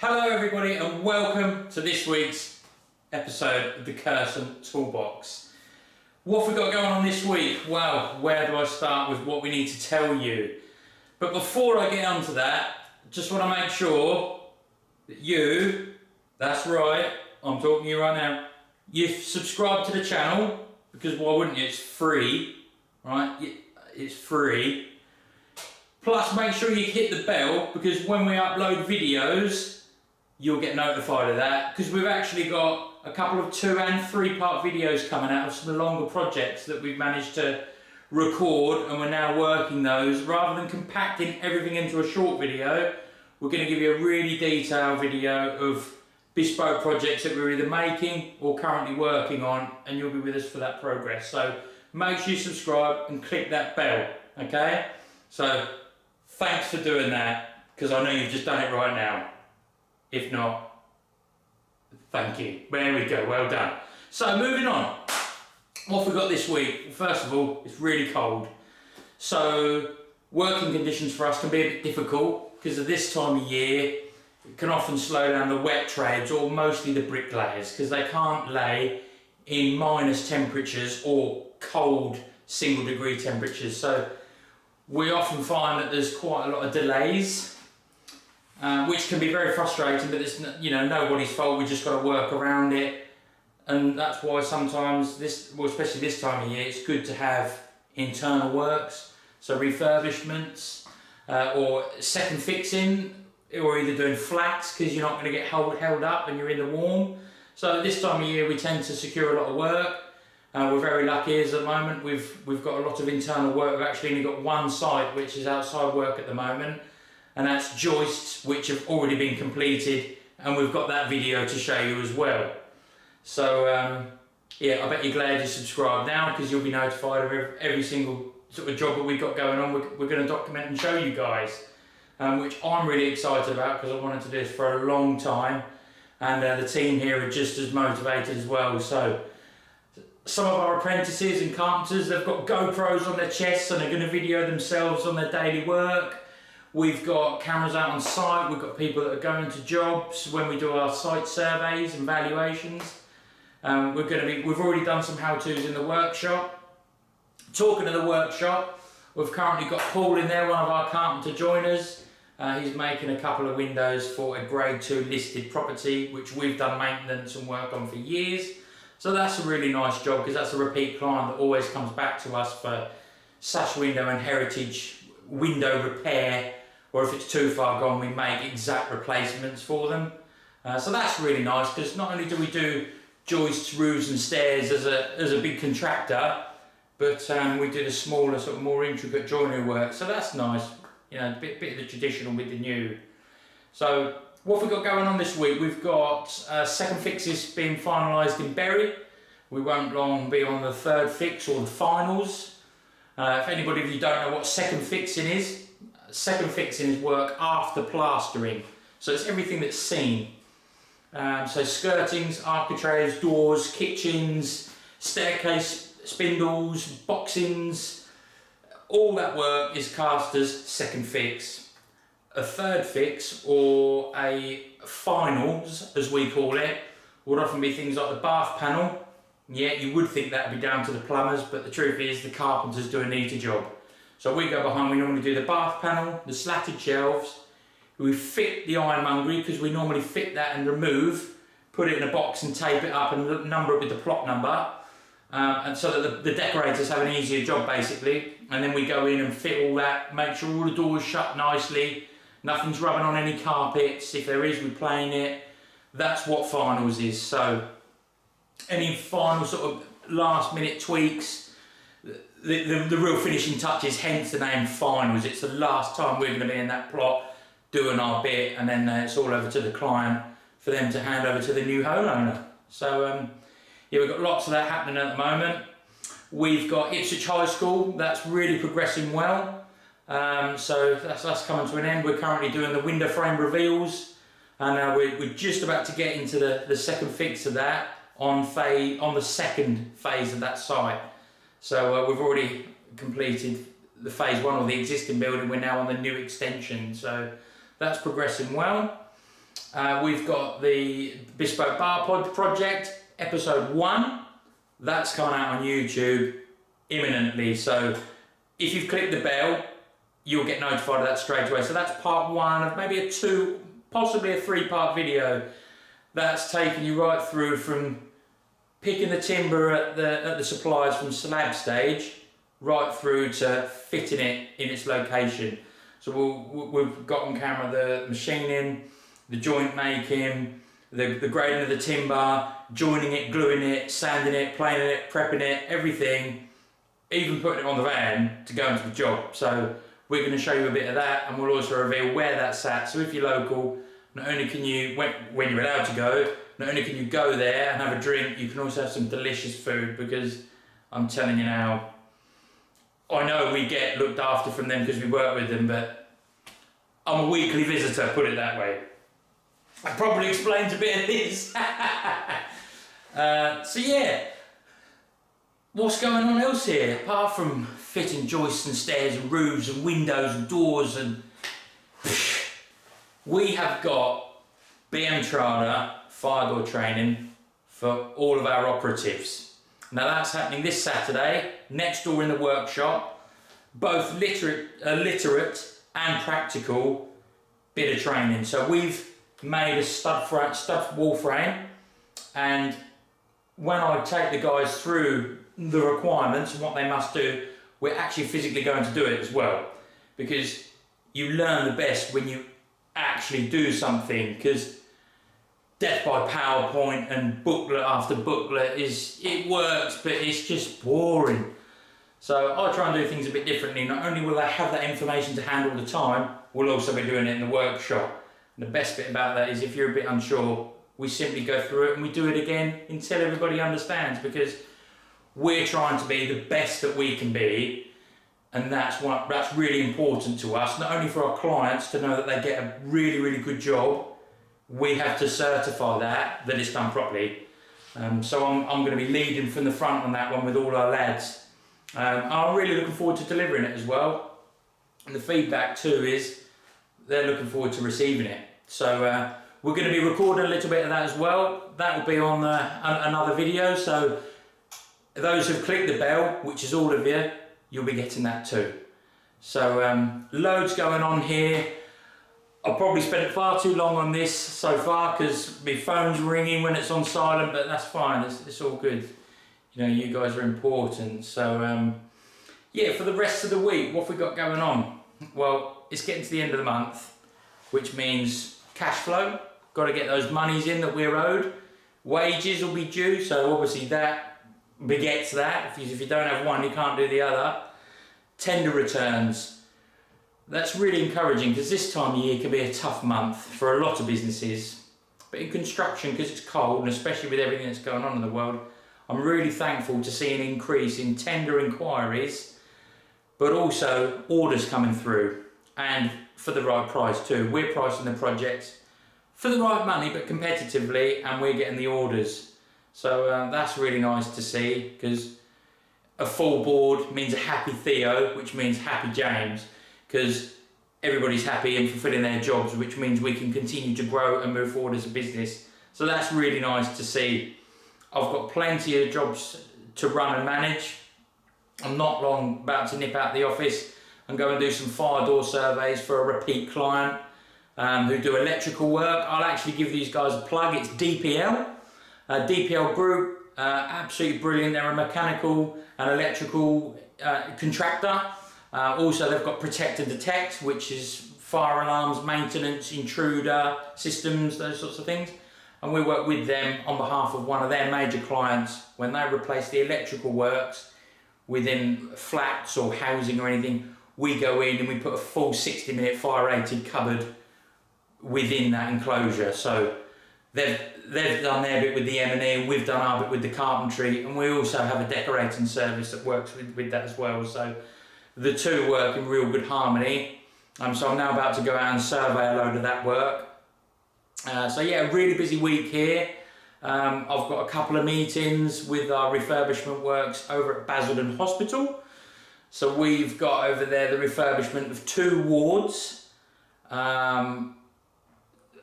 Hello everybody and welcome to this week's episode of the Curzon Toolbox. What have we got going on this week? Well, where do I start with what we need to tell you? But before I get onto that, just want to make sure that you, that's right, I'm talking to you right now, you've subscribed to the channel, because why wouldn't you? It's free, right? It's free. Plus make sure you hit the bell, because when we upload videos, you'll get notified of that, because we've actually got a couple of 2 and 3 part videos coming out of some longer projects that we've managed to record, and we're now working those. Rather than compacting everything into a short video, we're going to give you a really detailed video of bespoke projects that we're either making or currently working on, and you'll be with us for that progress. So make sure you subscribe and click that bell, okay? So thanks for doing that, because I know you've just done it right now. If not, thank you. There we go, well done. So moving on, what have we got this week? First of all, it's really cold. So working conditions for us can be a bit difficult because of this time of year. It can often slow down the wet trades, or mostly the bricklayers, because they can't lay in minus temperatures or cold single degree temperatures. So we often find that there's quite a lot of delays, which can be very frustrating, but it's nobody's fault. We just got to work around it, and that's why sometimes especially this time of year, it's good to have internal works, so refurbishments or second fixing, or either doing flats because you're not going to get held up and you're in the warm. So this time of year we tend to secure a lot of work. We're very lucky as at the moment we've got a lot of internal work. We've actually only got one site which is outside work at the moment, and that's joists which have already been completed, and we've got that video to show you as well. So yeah, I bet you're glad you subscribed now, because you'll be notified of every single sort of job that we've got going on. We're going to document and show you guys, which I'm really excited about, because I wanted to do this for a long time, and the team here are just as motivated as well. So some of our apprentices and carpenters, they've got GoPros on their chests and they're going to video themselves on their daily work. We've got cameras out on site. We've got people that are going to jobs when we do our site surveys and valuations. We've already done some how-tos in the workshop. Talking of the workshop, we've currently got Paul in there, one of our carpenter joiners. He's making a couple of windows for a grade 2 listed property, which we've done maintenance and work on for years. So that's a really nice job, because that's a repeat client that always comes back to us for sash window and heritage window repair, or if it's too far gone, we make exact replacements for them. So that's really nice, because not only do we do joists, roofs and stairs as a big contractor, but we do the smaller, sort of more intricate joinery work. So that's nice, a bit of the traditional with the new. So what have we got going on this week? We've got second fixes being finalised in Bury. We won't long be on the third fix or the finals. If anybody of you don't know what second fixing is, second fixing is work after plastering. So it's everything that's seen. So skirtings, architraves, doors, kitchens, staircase spindles, boxings, all that work is cast as second fix. A third fix, or a finals as we call it, would often be things like the bath panel. Yeah, you would think that would be down to the plumbers, but the truth is the carpenters do a neater job. So we go behind, we normally do the bath panel, the slatted shelves, we fit the ironmongery, because we normally fit that and remove, put it in a box and tape it up and number it with the plot number, and so that the decorators have an easier job basically. And then we go in and fit all that, make sure all the doors shut nicely, nothing's rubbing on any carpets. If there is, we plane it. That's what finals is. So any final sort of last minute tweaks, the real finishing touches, hence the name finals. It's the last time we're going to be in that plot doing our bit, and then it's all over to the client for them to hand over to the new homeowner. So yeah, we've got lots of that happening at the moment. We've got Ipswich High School, that's really progressing well. So that's coming to an end. We're currently doing the window frame reveals, and we're just about to get into the second fix of that on the second phase of that site. So we've already completed the phase 1 of the existing building. We're now on the new extension, so that's progressing well. We've got the Bespoke Bar Pod project, episode 1. That's coming out on YouTube imminently. So if you've clicked the bell, you'll get notified of that straight away. So that's part 1 of maybe a 2, possibly a 3-part video. That's taking you right through from picking the timber at the suppliers from slab stage, right through to fitting it in its location. So we've got on camera the machining, the joint making, the grading of the timber, joining it, gluing it, sanding it, planing it, prepping it, everything, even putting it on the van to go into the job. So we're going to show you a bit of that, and we'll also reveal where that's at. So if you're local, not only can you, when you're allowed to go, not only can you go there and have a drink, you can also have some delicious food, because I'm telling you now, I know we get looked after from them because we work with them, but I'm a weekly visitor, put it that way. That probably explains a bit of this. So yeah, what's going on else here? Apart from fitting joists and stairs and roofs and windows and doors, and we have got BM Trada fire door training for all of our operatives. Now that's happening this Saturday, next door in the workshop, both literate and practical bit of training. So we've made a stud wall frame, and when I take the guys through the requirements and what they must do, we're actually physically going to do it as well, because you learn the best when you actually do something, because death by PowerPoint and booklet after booklet it works, but it's just boring. So I try and do things a bit differently. Not only will they have that information to hand all the time, we'll also be doing it in the workshop. And the best bit about that is, if you're a bit unsure, we simply go through it and we do it again until everybody understands, because we're trying to be the best that we can be, and that's really important to us. Not only for our clients to know that they get a really, really good job, we have to certify that it's done properly. So I'm going to be leading from the front on that one with all our lads. I'm really looking forward to delivering it as well. And the feedback too is they're looking forward to receiving it. So we're going to be recording a little bit of that as well. That will be on another video. So those who've clicked the bell, which is all of you, you'll be getting that too. So loads going on here. I've probably spent far too long on this so far, because my phone's ringing when it's on silent, but that's fine, it's all good. You know, you guys are important. So yeah, for the rest of the week, what have we got going on? Well, it's getting to the end of the month, which means cash flow. Got to get those monies in that we're owed. Wages will be due, so obviously that begets that. If you don't have one, you can't do the other. Tender returns. That's really encouraging, because this time of year can be a tough month for a lot of businesses. But in construction, because it's cold, and especially with everything that's going on in the world, I'm really thankful to see an increase in tender inquiries, but also orders coming through, and for the right price too. We're pricing the projects for the right money, but competitively, and we're getting the orders. So that's really nice to see, because a full board means a happy Theo, which means happy James, because everybody's happy and fulfilling their jobs, which means we can continue to grow and move forward as a business. So that's really nice to see. I've got plenty of jobs to run and manage. I'm not long about to nip out the office and go and do some fire door surveys for a repeat client who do electrical work. I'll actually give these guys a plug. It's DPL. DPL Group, absolutely brilliant. They're a mechanical and electrical contractor. Also, they've got Protect and Detect, which is fire alarms, maintenance, intruder systems, those sorts of things. And we work with them on behalf of one of their major clients when they replace the electrical works within flats or housing or anything. We go in and we put a full 60-minute fire-rated cupboard within that enclosure. So they've done their bit with the M&E, and we've done our bit with the carpentry, and we also have a decorating service that works with that as well. So the two work in real good harmony. So I'm now about to go out and survey a load of that work. So yeah, a really busy week here. I've got a couple of meetings with our refurbishment works over at Basildon Hospital. So we've got over there the refurbishment of 2 wards.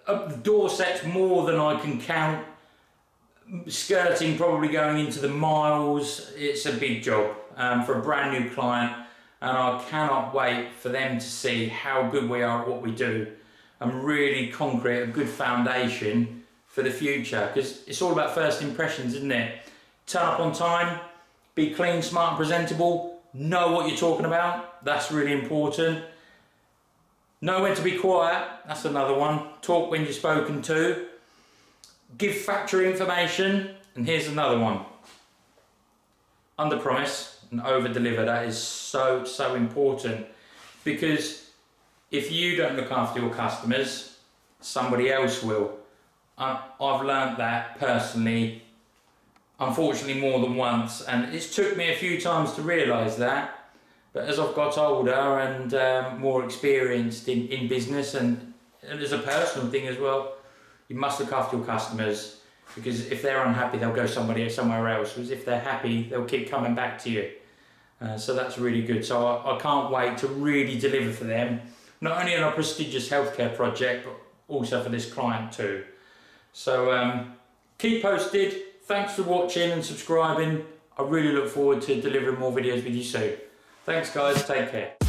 the door sets more than I can count. Skirting probably going into the miles. It's a big job for a brand new client, and I cannot wait for them to see how good we are at what we do and really concrete a good foundation for the future, because it's all about first impressions, isn't it? Turn up on time, be clean, smart and presentable, know what you're talking about, that's really important. Know when to be quiet, that's another one. Talk when you're spoken to. Give factory information, and here's another one. Under promise and over deliver. That is so important, because if you don't look after your customers, somebody else will. I've learnt that personally, unfortunately more than once, and it's took me a few times to realise that, but as I've got older and more experienced in business and as a personal thing as well, you must look after your customers, because if they're unhappy they'll go somewhere else, whereas if they're happy they'll keep coming back to you. So that's really good. So I can't wait to really deliver for them, not only on a prestigious healthcare project but also for this client too. So keep posted. Thanks for watching and subscribing. I really look forward to delivering more videos with you soon. Thanks guys, take care.